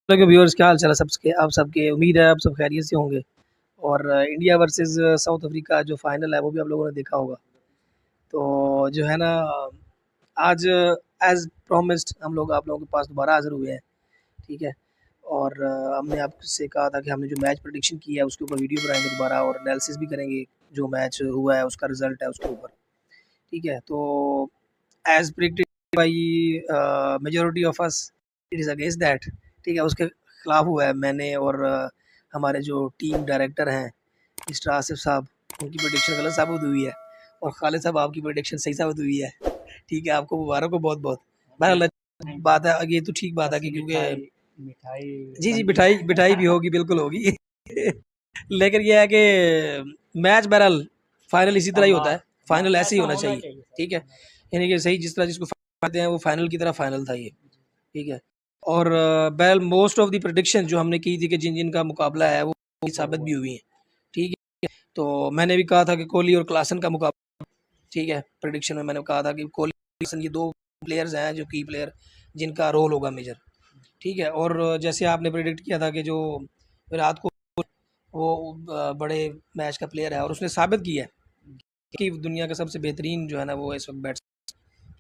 Hello के viewers, क्या हाल चाल है सबके? आप सबके उम्मीद है आप सब खैरियत से होंगे। और इंडिया वर्सेस साउथ अफ्रीका जो फाइनल है वो भी आप लोगों ने देखा होगा। तो जो है ना, आज एज प्रॉमिस्ड हम लोग आप लोगों के पास दोबारा हाजिर हुए हैं। ठीक है। और हमने आपसे कहा था कि हमने जो मैच प्रेडिक्शन की है उसके ऊपर वीडियो बनाएंगे दोबारा और एनालिसिस भी करेंगे। जो मैच हुआ है उसका रिजल्ट है उसके ऊपर। ठीक है। तो as predicted by majority of us, it is against that. ठीक है, उसके खिलाफ हुआ है मैंने और हमारे जो टीम डायरेक्टर हैं मिस्टर आसिफ साहब, उनकी प्रेडिक्शन गलत साबित हुई है। और खालिद साहब आपकी प्रेडिक्शन सही साबित हुई है। ठीक है, आपको मुबारक हो बहुत बहुत। बहरहाल बात है, ये तो ठीक बात है कि क्योंकि मिठाई जी जी, मिठाई मिठाई भी होगी, बिल्कुल होगी। लेकिन ये है कि मैच बहरहाल फाइनल इसी तरह ही होता है। फाइनल ऐसे ही होना चाहिए। ठीक है, यानी कि सही जिस तरह जिसको पाते हैं वो फाइनल की तरह फाइनल था ये। ठीक है। और बहरहाल मोस्ट ऑफ द प्रेडिक्शन जो हमने की थी कि जिन जिन का मुकाबला है वो साबित भी हुई है। ठीक है। तो मैंने भी कहा था कि कोहली और क्लासन का मुकाबला। ठीक है, प्रेडिक्शन में मैंने कहा था कि कोहली क्लासन ये दो प्लेयर्स हैं जो की प्लेयर जिनका रोल होगा मेजर। ठीक है। और जैसे आपने प्रेडिक्ट किया था कि जो विराट कोहली वो बड़े मैच का प्लेयर है और उसने साबित किया है कि दुनिया का सबसे बेहतरीन जो है ना वो इस वक्त बैट्स।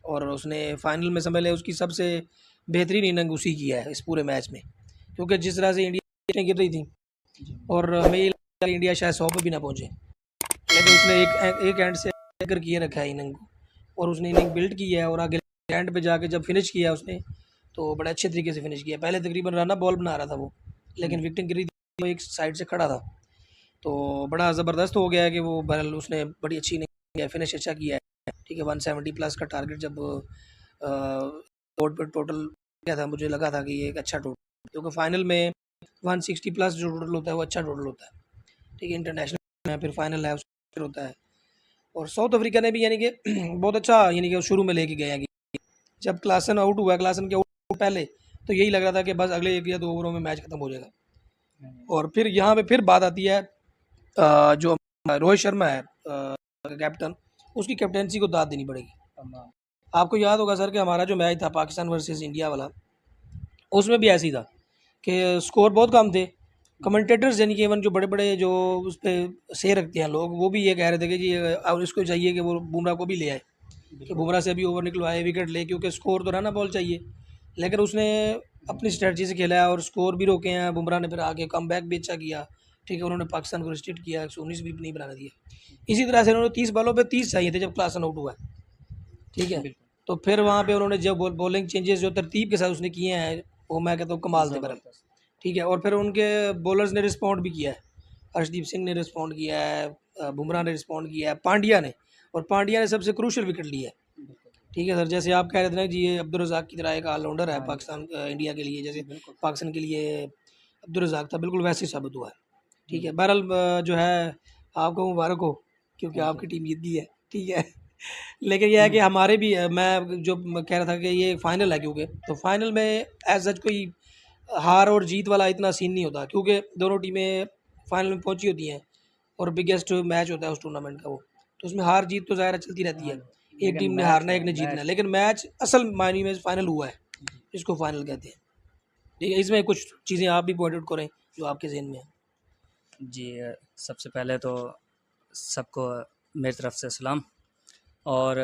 और उसने फाइनल में समझ लिया उसकी सबसे बेहतरीन इनिंग उसी की है इस पूरे मैच में, क्योंकि जिस तरह से इंडिया गिर रही थी और हमें ये लगा कि इंडिया शायद 100 पे भी ना पहुंचे। लेकिन उसने एक एंड से लेकर किए रखा है इनिंग को। और उसने इनिंग बिल्ड की है और आगे एंड पे जाके जब फिनिश किया उसने तो बड़े अच्छे तरीके से फिनिश किया। पहले तकरीबन रन बॉल बना रहा था वो, लेकिन विकेट गिरी थी, वो एक साइड से खड़ा था। तो बड़ा ज़बरदस्त हो गया है कि वो बहरहाल उसने बड़ी अच्छी इनिंग किया है, फिनिश अच्छा किया है। ठीक है, 170 प्लस का टारगेट जब बोर्ड पे टोटल किया था मुझे लगा था कि ये एक अच्छा टोटल, क्योंकि फाइनल में 160 प्लस जो टोटल होता है वो अच्छा टोटल होता है। ठीक है, इंटरनेशनल में फिर फाइनल है उसका होता है। और साउथ अफ्रीका ने भी यानी कि बहुत अच्छा यानी कि शुरू में लेके गया कि जब क्लासन आउट हुआ, क्लासन के आउट पहले तो यही लग रहा था कि बस अगले 1 या 2 ओवरों में मैच खत्म हो जाएगा। और फिर यहाँ पे फिर बात आती है जो रोहित शर्मा है कैप्टन, उसकी कैप्टनसी को दाद देनी पड़ेगी। आपको याद होगा सर कि हमारा जो मैच था पाकिस्तान वर्सेस इंडिया वाला, उसमें भी ऐसे ही था कि स्कोर बहुत कम थे। कमेंटेटर्स यानी कि इवन जो बड़े बड़े जो उस पर से रखते हैं लोग, वो भी ये कह रहे थे कि जी अब इसको चाहिए कि वो बुमराह को भी ले आए, कि बुमराह से अभी ओवर निकलवाए, विकेट ले, क्योंकि स्कोर तो रन बॉल चाहिए। लेकिन उसने अपनी स्ट्रेटजी से खेला है और स्कोर भी रोके हैं। बुमराह ने फिर आगे कम बैक भी अच्छा किया। ठीक है, उन्होंने पाकिस्तान को रिस्ट्रिक्ट किया, 119 भी नहीं बनाने दिया। इसी तरह से उन्होंने 30 बॉलों पे 30 चाहिए थे जब क्लासन आउट हुआ। ठीक है। तो फिर वहाँ पे उन्होंने जब बॉलिंग चेंजेस जो तरतीब के साथ उसने किए हैं वो मैं कहता हूँ कमाल थे बरल। ठीक है। और फिर उनके बॉलर्स ने रिस्पॉन्ड भी किया है। अर्शदीप सिंह ने रिस्पॉन्ड किया है, बुमराह ने रिस्पॉन्ड किया है, पांड्या ने। और पांड्या ने सबसे क्रूशल विकेट लिया है। ठीक है सर, जैसे आप कह रहे थे ना जी, ये अब्दुल रज़ाक की तरह एक ऑलराउंडर है पाकिस्तान इंडिया के लिए, जैसे पाकिस्तान के लिए अब्दुल रज़ाक था, बिल्कुल वैसे ही साबित हुआ है। ठीक है। बहरहाल जो है आपको मुबारक हो क्योंकि आपकी टीम जीत गई है। ठीक है। लेकिन यह है कि हमारे भी मैं जो कह रहा था कि ये फाइनल है, क्योंकि तो फाइनल में एज सच कोई हार और जीत वाला इतना सीन नहीं होता, क्योंकि दोनों टीमें फाइनल में पहुंची होती हैं और बिगेस्ट मैच होता है उस टूर्नामेंट का वो। तो उसमें हार जीत तो ज़ाहिर चलती रहती है, एक टीम ने हारना एक ने जीतना, लेकिन मैच असल मायने में फाइनल हुआ है, इसको फाइनल कहते हैं। ठीक है, इसमें कुछ चीज़ें आप भी पॉइंट आउट करें जो आपके जहन में है। जी, सबसे पहले तो सबको मेरी तरफ से सलाम। और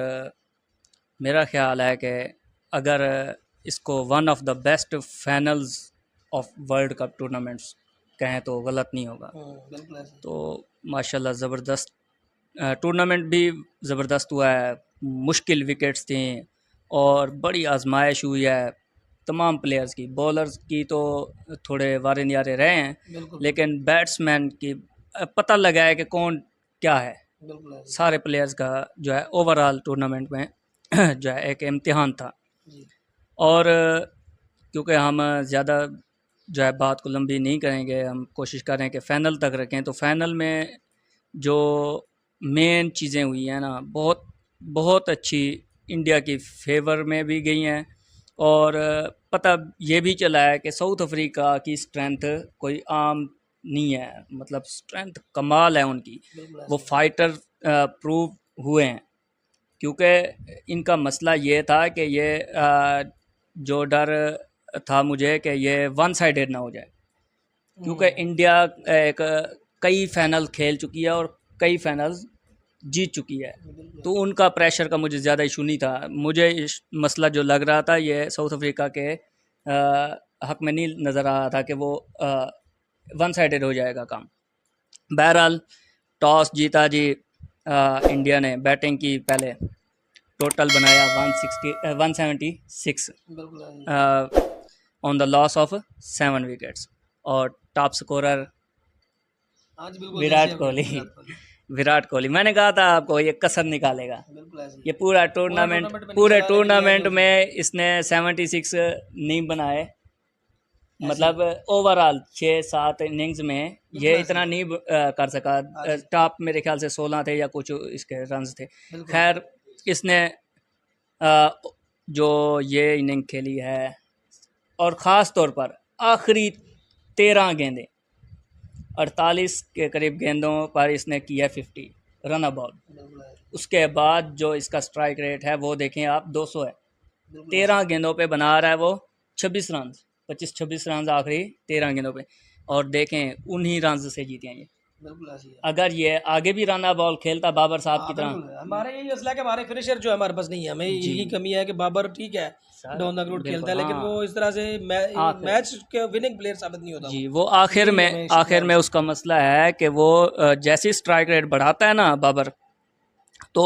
मेरा ख्याल है कि अगर इसको one of the best finals of world cup tournaments कहें तो गलत नहीं होगा। बिल्कुल ऐसे। तो माशाल्लाह ज़बरदस्त टूर्नामेंट भी ज़बरदस्त हुआ है। मुश्किल विकेट्स थी और बड़ी आजमाइश हुई है तमाम प्लेयर्स की। बॉलर्स की तो थोड़े वारे न्यारे रहे हैं, बिल्कुल लेकिन बैट्समैन की पता लगा है कि कौन क्या है। बिल्कुल ऐसे। सारे प्लेयर्स का जो है ओवरऑल टूर्नामेंट में जो है एक इम्तिहान था। जी और क्योंकि हम ज़्यादा जो है बात को लंबी नहीं करेंगे, हम कोशिश करें कि फ़ाइनल तक रखें। तो फ़ाइनल में जो मेन चीज़ें हुई हैं ना, बहुत बहुत अच्छी इंडिया की फेवर में भी गई हैं। और पता ये भी चला है कि साउथ अफ्रीका की स्ट्रेंथ कोई आम नहीं है, मतलब स्ट्रेंथ कमाल है उनकी। बिल्कुल वो ऐसे। फाइटर प्रूव हुए हैं, क्योंकि इनका मसला ये था कि ये जो डर था मुझे कि ये वन साइडेड ना हो जाए, क्योंकि इंडिया एक कई फाइनल खेल चुकी है और कई फाइनल्स जीत चुकी है, तो उनका प्रेशर का मुझे ज़्यादा इशू नहीं था। मुझे इस मसला जो लग रहा था ये साउथ अफ्रीका के हक में नहीं नज़र आ रहा था कि वो वन साइडेड हो जाएगा काम। बहरहाल टॉस जीता जी, इंडिया ने बैटिंग की, पहले टोटल बनाया 176 on the loss of 7 wickets, और टॉप स्कोरर आज बिल्कुल विराट जैसे कोहली। विराट कोहली। विराट कोहली, मैंने कहा था आपको ये कसर निकालेगा। बिल्कुल ऐसे ही। ये पूरा टूर्नामेंट टूर्नामेंट में पूरे निकाला, लेकिन टूर्नामेंट ये में इसने 76 नहीं बनाए, मतलब ओवरऑल 6-7 इनिंग्स में ये इतना नहीं कर सका। टॉप मेरे ख्याल से 16 थे या कुछ इसके रन्स थे। बिल्कुल। खैर इसने जो ये इनिंग खेली है, और ख़ास तौर पर आखिरी 13 गेंदें, 48 के करीब गेंदों पर इसने किया 50 रन बॉल। उसके बाद जो इसका स्ट्राइक रेट है वो देखें आप, 200 है। 13 गेंदों पे बना रहा है वो 26 रन, 25-26 रन आखिरी 13 गेंदों पे, और देखें उन्हीं रन से जीते हैं ये। बिल्कुल ऐसी है। अगर ये आगे भी रन बॉल खेलता बाबर साहब की तरह, बिल्कुल। हमारे यही मसला है कि हमारे फिनिशर जो है हमारे पास नहीं है, हमें यही कमी है कि बाबर ठीक है डाउन द रोड खेलता है, लेकिन हाँ। वो इस तरह से मैच के विनिंग प्लेयर साबित नहीं होता जी, वो आखिर में उसका मसला है कि वो जैसे स्ट्राइक रेट बढ़ाता है ना बाबर, तो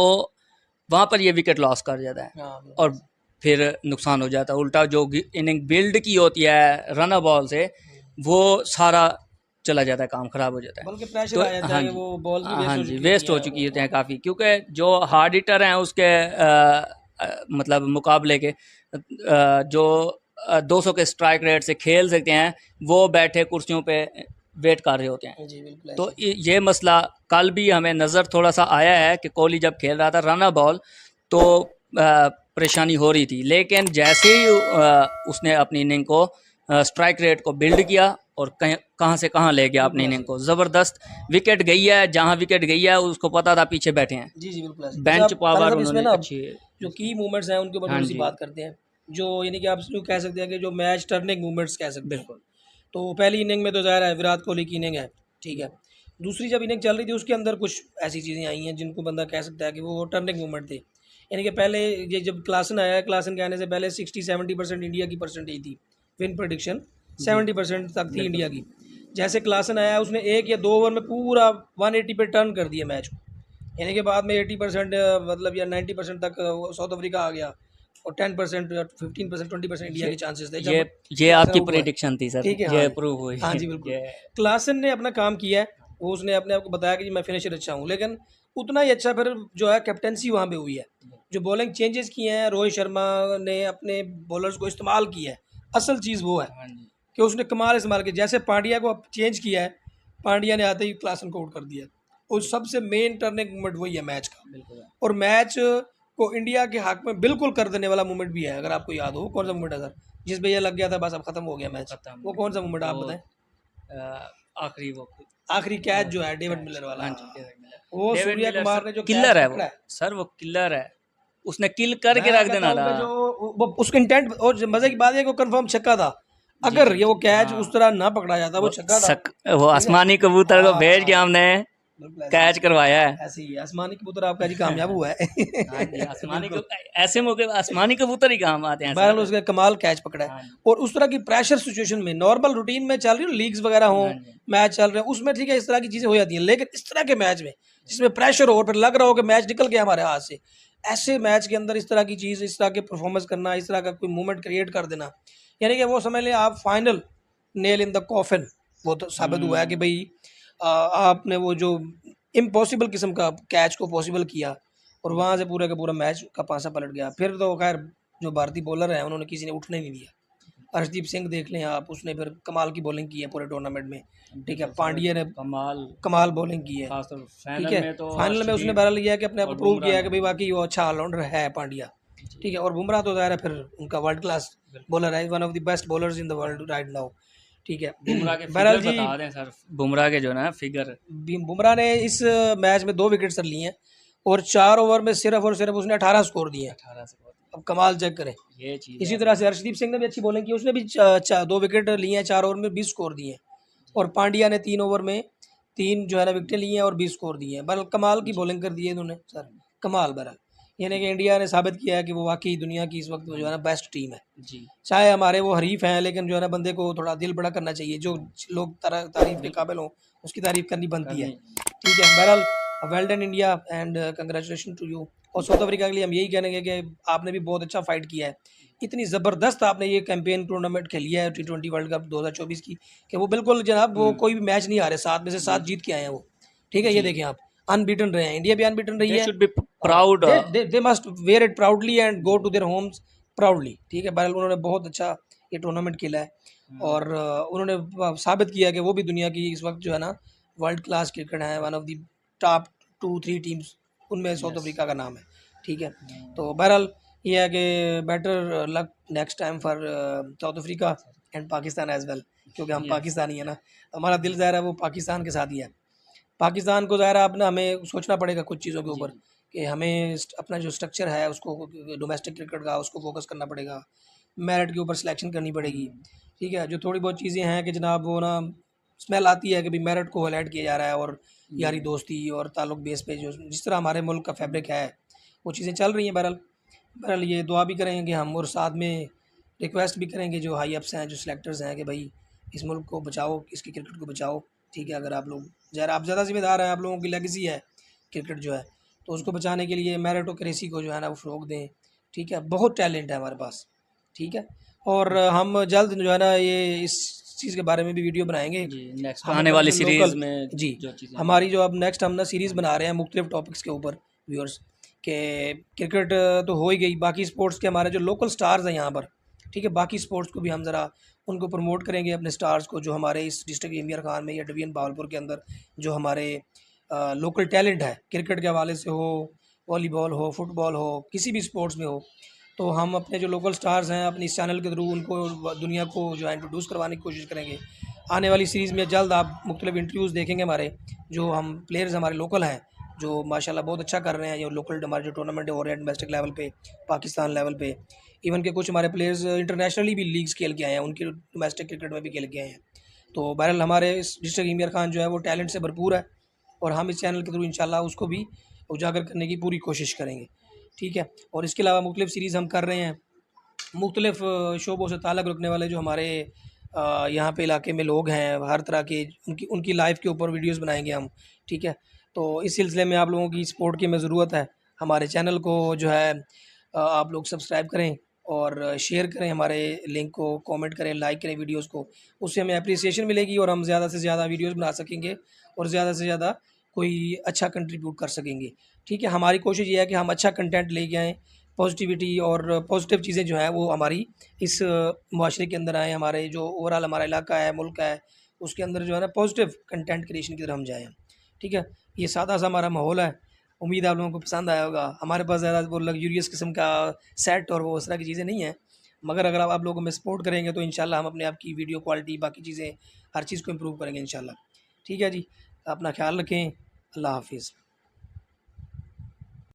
वहाँ पर ये विकेट लॉस कर जाता है। हाँ, और फिर नुकसान हो जाता है। उल्टा जो इनिंग बिल्ड की होती है रन बॉल से, वो सारा चला जाता है, काम ख़राब हो जाता है। बल्कि प्रेशर तो आ जाता है कि वो बॉल भी हाँ वेस्ट जी, वेस्ट हो चुकी होती हैं काफ़ी, क्योंकि जो हार्ड हिटर हैं उसके मतलब मुकाबले के जो 200 के स्ट्राइक रेट से खेल सकते हैं, वो बैठे कुर्सियों पे वेट कर रहे होते हैं। जी बिल्कुल। तो ये मसला कल भी हमें नज़र थोड़ा सा आया है कि कोहली जब खेल रहा था रन बॉल, तो परेशानी हो रही थी, लेकिन जैसे ही उसने अपनी इनिंग को स्ट्राइक रेट को बिल्ड किया और कहाँ से कहाँ ले गया अपनी इनिंग को, ज़बरदस्त विकेट गई है, जहाँ विकेट गई है उसको पता था पीछे बैठे हैं। जी बिल्कुल। बेंच पावर उन्होंने अच्छी, जो की मूवमेंट्स हैं उनके ऊपर थोड़ी सी बात करते हैं, जो यानी कि आप यूँ कह सकते हैं कि जो मैच टर्निंग मूवमेंट्स कह सकते हैं। बिल्कुल। तो पहली इनिंग में तो ज़ाहिर है विराट कोहली की इनिंग है, ठीक है। दूसरी जब इनिंग चल रही थी उसके अंदर कुछ ऐसी चीज़ें आई हैं जिनको बंदा कह सकता है कि वो टर्निंग मूवमेंट थे। यानी कि पहले ये जब क्लासन आया, क्लासन के आने से पहले 60-70% इंडिया की परसेंटेज थी, विन प्रेडिक्शन 70% तक थी इंडिया की। जैसे क्लासन आया उसने 1 या 2 ओवर में पूरा 180 पे टर्न कर दिया मैच को, यानी कि बाद में 80% मतलब या 90% तक साउथ अफ्रीका आ गया, और 10% या 15% 20% इंडिया के चांसेस थे। ये आपकी प्रेडिक्शन थी सर, ठीक है, ये प्रूव हुई। हाँ जी बिल्कुल। क्लासन ने अपना काम किया है, वो उसने अपने आप को बताया कि मैं फिनिशर अच्छा हूँ, लेकिन उतना ही अच्छा फिर जो है कैप्टनसी वहाँ पे हुई है। जो बॉलिंग चेंजेस किए हैं, रोहित शर्मा ने अपने बॉलर्स को इस्तेमाल किया है, असल चीज़ वो है कि उसने कमाल इस्तेमाल किया। जैसे पांड्या को चेंज किया है, पांड्या ने आते ही क्लासन को आउट कर दिया, और सबसे मेन टर्निंग मोमेंट वही है मैच का, और मैच को इंडिया के हक में बिल्कुल कर देने वाला मोमेंट भी है। अगर आपको याद हो कौन सा मोमेंट है सर, जिस पे ये लग गया था बस अब खत्म हो गया मैच, वो कौन सा मोमेंट आप बताएं? आखिरी कैच जो है डेविड मिलर वाला, वो सूर्या कुमार ने जो किलर है वो सर, वो किलर है, उसने किल करके रख देना था। जो उसका इंटेंट, और मजे की बात है कि वो कंफर्म छक्का था। अगर ये वो कैच उस तरह ना पकड़ा जाता वो छक्का था। वो आसमानी कबूतर को भेज के हमने कैच करवाया है। ऐसे ही आसमानी कबूतर आपका जी कामयाब हुआ है। ऐसे मौके आसमानी कबूतर ही काम आते हैं। बहरहाल उसका कमाल कैच पकड़ा है। और उस तरह की प्रेशर सिचुएशन में, नॉर्मल रूटीन में चल रही है, लीग्स वगैरह हो, मैच चल रहे हैं, उसमें ठीक है इस तरह की चीज़ें हो जाती हैं, लेकिन इस तरह के मैच में जिसमें प्रेशर हो और फिर लग रहा हो कि मैच निकल गया हमारे हाथ से, ऐसे मैच के अंदर इस तरह की चीज़, इस तरह के परफॉर्मेंस करना, इस तरह का कोई मूवमेंट क्रिएट कर देना, यानी कि वो समझ लें आप final nail in the coffin, वो तो साबित हुआ है कि भाई आपने वो जो इम्पॉसिबल किस्म का कैच को पॉसिबल किया, और वहाँ से पूरा का पूरा मैच का पासा पलट गया। फिर तो खैर जो भारतीय बॉलर हैं उन्होंने किसी ने उठने नहीं दिया। अर्शदीप सिंह देख लें आप, उसने फिर कमाल की बॉलिंग की है पूरे टूर्नामेंट में, ठीक है। पांड्या ने कमाल बॉलिंग की है, ठीक है। फाइनल में उसने बहरहाल लिया कि अपने आप को प्रूव किया है कि भाई वाकई वो अच्छा ऑलराउंडर है पांड्या, ठीक है। और बुमराह तो ज़ाहिर है फिर उनका वर्ल्ड क्लास बॉलर है, one of the best bowlers in the world right now, ठीक है। बहरहाल जी बता दें सर, बुमराह के जो ना फिगर, बुमराह ने इस मैच में 2 विकेट सर लिए हैं, और 4 ओवर में सिर्फ और सिर्फ उसने 18 स्कोर दिए हैं, अब कमाल चेक करें। ये चीज़ इसी है। तरह से हर्षदीप सिंह ने भी अच्छी बॉलिंग की, उसने भी 2 विकेट लिए हैं 4 ओवर में, 20 स्कोर दिए हैं। और पांड्या ने 3 ओवर में 3 जो है ना विकेटें लिए हैं और 20 स्कोर दिए हैं। बहरहाल कमाल की बॉलिंग कर दी है इन्होंने सर, कमाल। बहरहाल यानी कि इंडिया ने साबित किया है कि वो वाकई दुनिया की इस वक्त जो है ना बेस्ट टीम है। जी चाहे हमारे वो हरीफ हैं, लेकिन जो है ना बंदे को थोड़ा दिल बड़ा करना चाहिए, जो लोग तारीफ के काबिल हों उसकी तारीफ करनी बनती है। ठीक है, बहरहाल well done India and congratulation to you. और साउथ अफ्रीका के लिए हम यही कहेंगे कि आपने भी बहुत अच्छा फाइट किया है, इतनी ज़बरदस्त आपने ये कैंपेन टूर्नामेंट खेली है T20 वर्ल्ड कप 2024 की, कि वो बिल्कुल जनाब वो कोई भी मैच नहीं हारे, 7 में से 7 जीत के आए हैं वो। ठीक है, ये देखें आप, अनबीटन रहे हैं, इंडिया भी अनबीटन रही दे है। Should be proud. They must wear it proudly and go to their homes proudly. ठीक है, बहरहाल उन्होंने बहुत अच्छा ये टूर्नामेंट खेला है और उन्होंने साबित किया कि वो भी दुनिया की इस वक्त जो है ना वर्ल्ड क्लास क्रिकेट है, one of the top 2-3 teams उनमें साउथ अफ्रीका का नाम है। ठीक है, तो बहरहाल ये है कि better luck next time for South Africa and Pakistan as well, क्योंकि हम पाकिस्तानी है ना, हमारा दिल ज़ाहिर है वो पाकिस्तान के साथ ही है। पाकिस्तान को ज़ाहिर है अब ना हमें सोचना पड़ेगा कुछ चीज़ों के ऊपर, कि हमें अपना जो स्ट्रक्चर है उसको, डोमेस्टिक क्रिकेट का उसको फोकस करना पड़ेगा, मेरिट के ऊपर सिलेक्शन करनी पड़ेगी। ठीक है, जो थोड़ी बहुत चीज़ें हैं कि जनाब वो ना स्मेल आती है कि भाई मेरिट को हाईलाइट किया जा रहा है और यारी दोस्ती और ताल्लुक बेस पे जो जिस तरह हमारे मुल्क का फैब्रिक है वो चीज़ें चल रही हैं। बहरहाल बहरहाल ये दुआ भी करेंगे हम, और साथ में रिक्वेस्ट भी करेंगे जो हाई अप्स हैं, जो सिलेक्टर्स हैं, कि भाई इस मुल्क को बचाओ, इसकी क्रिकेट को बचाओ। ठीक है, अगर आप लोग ज़रा आप ज़्यादा ज़िम्मेदार हैं, आप लोगों की लेगेसी है क्रिकेट जो है, तो उसको बचाने के लिए मेरिटोक्रेसी को जो है ना वो फ़रोग दें। ठीक है, बहुत टैलेंट है हमारे पास। ठीक है, और हम जल्द जो है ना ये इस चीज़ के बारे में भी वीडियो बनाएंगे। जी नेक्स्ट हम आने अपने वाली जो सीरीज लोकल में जी जो चीज़ें हमारी जो अब नेक्स्ट हम ना सीरीज़ बना रहे हैं मुख्तलिफ टॉपिक्स के ऊपर व्यूअर्स, के क्रिकेट तो हो ही गई, बाकी स्पोर्ट्स के हमारे जो लोकल स्टार्स हैं यहाँ पर, ठीक है, बाकी स्पोर्ट्स को भी हम ज़रा उनको प्रमोट करेंगे, अपने स्टार्स को, जो हमारे इस डिस्ट्रिक्ट इमियर खान में या डिवीज़न भावलपुर के अंदर जो हमारे लोकल टैलेंट है क्रिकेट के हवाले से हो, वॉलीबॉल हो, फुटबॉल हो, किसी भी स्पोर्ट्स में हो, तो हम अपने जो लोकल स्टार्स हैं अपने इस चैनल के थ्रू उनको दुनिया को जो है इंट्रोड्यूस करवाने की कोशिश करेंगे। आने वाली सीरीज़ में जल्द आप मुख्तलिफ इंटरव्यूज़ देखेंगे हमारे, जो हम प्लेयर्स हमारे लोकल हैं जो माशाल्लाह बहुत अच्छा कर रहे हैं, जो लोकल हमारे जो टूर्नामेंट हो रहे हैं डोमेस्टिक लेवल पे, पाकिस्तान लेवल पे, इवन के कुछ हमारे प्लेयर्स इंटरनेशनली भी लीग्स खेल के आए हैं, उनके डोमेस्टिक क्रिकेट में भी खेल के आए हैं। तो बहरहाल हमारे इस डिस्ट्रिक्ट इमियर खान जो है वो टैलेंट से भरपूर है, और हम इस चैनल के थ्रू इंशाल्लाह उसको भी उजागर करने की पूरी कोशिश करेंगे। ठीक है, और इसके अलावा मुख्तलिफ सीरीज़ हम कर रहे हैं, मुख्तलिफ शोबों से ताल्लुक़ रखने वाले जो हमारे यहाँ पे इलाके में लोग हैं, हर तरह के उनकी उनकी लाइफ के ऊपर वीडियोस बनाएंगे हम। ठीक है, तो इस सिलसिले में आप लोगों की सपोर्ट की हमें ज़रूरत है। हमारे चैनल को जो है आप लोग सब्सक्राइब करें और शेयर करें, हमारे लिंक को कमेंट करें, लाइक करें वीडियोस को, उससे हमें अप्रिसिएशन मिलेगी और हम ज़्यादा से ज़्यादा वीडियोस बना सकेंगे और ज़्यादा से ज़्यादा कोई अच्छा कंट्रीब्यूट कर सकेंगे। ठीक है, हमारी कोशिश ये है कि हम अच्छा कंटेंट लेके आएँ, पॉजिटिविटी और पॉजिटिव चीज़ें जो हैं वो हमारी इस मुआशरे के अंदर आएँ, हमारे जो ओवरऑल हमारा इलाका है, मुल्क है, उसके अंदर जो है ना पॉजिटिव कंटेंट क्रिएशन की तरफ हम जाएँ। ठीक है, ये सादा सा हमारा माहौल है, उम्मीद है आप लोगों को पसंद आया होगा। हमारे पास ज़्यादा वो लग्जूरियस किस्म का सेट और वो उस तरह की चीज़ें नहीं हैं, मगर अगर आप लोगों में सपोर्ट करेंगे तो इंशाल्लाह हम अपने आप की वीडियो क्वालिटी बाकी चीज़ें हर चीज़ को इम्प्रूव करेंगे इंशाल्लाह। ठीक है जी, अपना ख्याल रखें, अल्लाह हाफ़िज़।